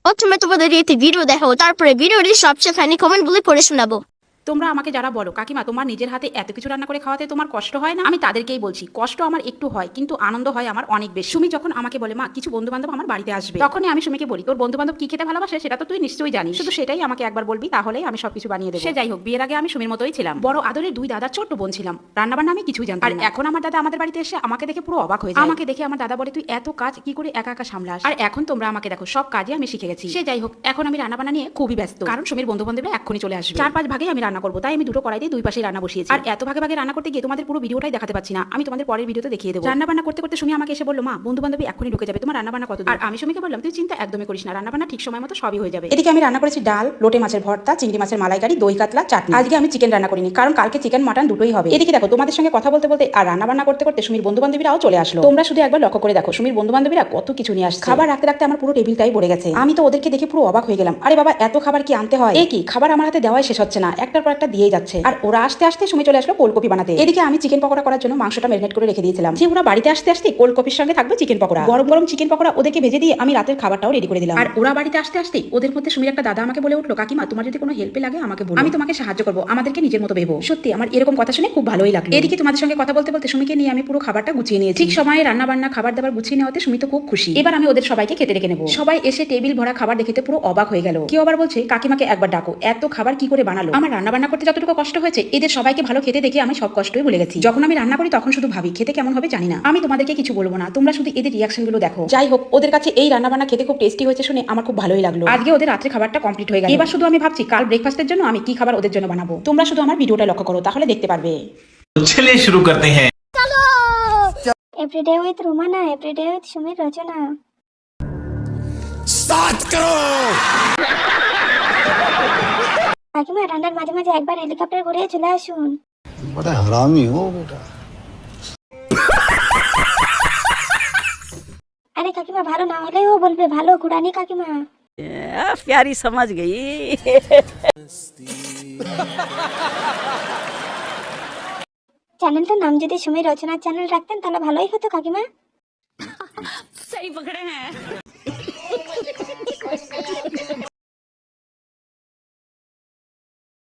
প্রথমে তোমাদের একটি ভিডিও দেখাবো, তারপরে ভিডিওটির সবচেয়ে ফানি কমেন্টগুলি পড়ে শোনাবো। তোমরা আমাকে যারা বলো কাকিমা তোমার নিজের হাতে এত কিছু রান্না করে খাওয়াতে তোমার কষ্ট হয় না, আমি তাদেরকেই বলছি কষ্ট আমার একটু হয় কিন্তু আনন্দ হয় আমার অনেক বেশি। সুমি যখন আমাকে বলে মা কিছু বন্ধু বান্ধব আমার বাড়িতে আসবে, তখনই আমি সুমিকে বলি তোর বন্ধু বান্ধব কি খেতে ভালোবাসে সেটা তো তুই নিশ্চয়ই জানিস, শুধু সেটাই আমাকে একবার বলবি তাহলেই আমি সবকিছু বানিয়ে দেবো। সে যাই হোক, বিয়ের আগে আমি সুমির মতোই ছিলাম, বড় আদরের দুই দাদার ছোট্ট বোন ছিলাম, রান্নাবান্না আমি কিছুই জানতাম না। আর এখন আমার দাদা আমাদের বাড়িতে এসে আমাকে দেখে পুরো অবাক হয়ে যায়। আমাকে দেখে আমার দাদা বলে তুই এত কাজ কি করে একা একা সামলাস। আর এখন তোমরা আমাকে দেখো সব কাজে আমি শিখে গেছি। সে যাই হোক, এখন আমি রান্নাবান্না নিয়ে খুবই ব্যস্ত, কারণ সুমির বন্ধু বান্ধবরা এক্ষুনি চলে আসবে। 4-5 ভাগে আমি রান্না করবো, তাই আমি দুটো কড়াইতে দুই পাশে রান্না বসিয়েছি। আর এত ভাগে ভাগে রান্না করতে গিয়ে তোমাদের পুরো ভিডিওটাই দেখাতে পাচ্ছি না, আমি তোমাদের পরের ভিডিওতে দেখিয়ে দেবো। রান্না বান্না করতে করতে সুমি আমাকে এসে বললো মা বন্ধু বান্ধবী এক্ষুনি ঢুকে যাবে, তোমার রান্না বান্না কত? আর আমি সুমিকে বললাম তুই চিন্তা একদমই করিস না, রান্না বান্না ঠিক সময় মতো সবই হয়ে যাবে। এদিকে আমি রান্না করেছি ডাল, লোটে মাছের ভর্তা, চিংড়ি মাছের মালাইকারি, দই কাতলা, চাটনি। আজকে আমি চিকেন রান্না করিনি, কারণ কালকে চিকেন মাটন দুটোই হবে। এদিকে দেখো তোমাদের সঙ্গে কথা বলতে বলতে আর রান্না বান্না করতে করতে সুমির বন্ধু বান্ধবীরাও চলে আসলো। তোমরা শুধু একবার লক্ষ্য করে দেখো সুমির বন্ধু বান্ধবীরা কত কিছু নিয়ে আসছে। খাবার রাখতে রাখতে আমার পুরো টেবিলটাই ভরে গেছে। আমি তো ওদেরকে দেখে পুরো অবাক হয়ে গেলাম, আরে বাবা এত খাবার কি আনতে হয়? এই কি খাবার আমার হাতে দেওয়াই শেষ হচ্ছে না, একটার পর একটা দিয়েই যাচ্ছে। আর ওরা আসতে আসতে সুমি চলে আসলো কোলকপি বানাতে। এদিকে আমি চিকেন পকোড়া করার জন্য মাংসটা ম্যারিনেট করে রেখে দিয়েছিলাম, যে ওরা বাড়িতে আসতে আসতে কোলকপির সঙ্গে থাকবে চিকেন পকোড়া। গরম গরম চিকেন পকোড়া ওদেরকে ভেজে দিয়ে আমি রাতের খাবারটাও রেডি করে দিলাম। আর ওরা বাড়িতে আসতে আসতে ওদের মধ্যে সুমির একটা দাদা আমাকে বলে উঠলো কাকিমা তোমার যদি কোনো হেল্পে লাগে আমাকে বলো, আমি তোমাকে সাহায্য করবো, আমাদেরকে নিজের মতো ভেবো। সত্যি আমার এরকম কথা শুনে খুব ভালোই লাগলো। এদিকে তোমাদের সঙ্গে কথা বলতে বলতে সুমিকে নিয়ে আমি পুরো খাবারটা গুছিয়ে নিয়েছি। ঠিক সময়ে রান্না বান্না খাবার দাবার গুছিয়ে নেওয়াতে সুমি তো খুব খুশি। এবার আমি ওদের সবাইকে খেতে রেখে নেবো। সবাই এসে টেবিল ভরা খাবার দেখে পুরো অবাক হয়ে গেল। কেউ আবার বলছে কাকিমাকে একবার ডাকো, এত খাবার কি করে বানালো। আমার রান্না বান্না করতে যতটুকু কষ্ট হয়েছে এদের সবাইকে ভালো খেতে দেখে আমি সব কষ্টই ভুলে গেছি। যখন আমি রান্না করি তখন শুধু ভাবি খেতে কেমন হবে জানি না। আমি তোমাদেরকে কিছু বলবো না, তোমরা শুধু এদের রিয়াকশন গুলো দেখো। যাই হোক, ওদের কাছে এই রান্না বান্না খেতে খুব টেস্টি হয়েছে শুনে আমার খুব ভালোই লাগলো। আজকে ওদের রাত্রে খাবারটা কমপ্লিট হয়ে গেল। এবার শুধু আমি ভাবছি কাল ব্রেকফাস্টের জন্য আমি কি খাবার ওদের জন্য বানাবো। তোমরা শুধু আমার ভিডিওটা লক্ষ্য করো তাহলে দেখতে পারবে। चलिए शुरू करते हैं। Everyday with Rumana, everyday with সুমির রচনা। स्टार्ट करो। কাকিমা রান্নার মাঝে মাঝে একবার হেলিকপ্টার ঘুরে চলে আসুন। बड़ा हरामी हो बेटा। আরে কাকিমা ভালো না হলেও বলবে ভালো ঘুরানি কাকিমা। प्यारी समझ गई। চ্যানেলটার নাম যদি সুমির রচনা চ্যানেল রাখতেন তাহলে ভালোই হতো কাকিমা। सही पकड़े हैं।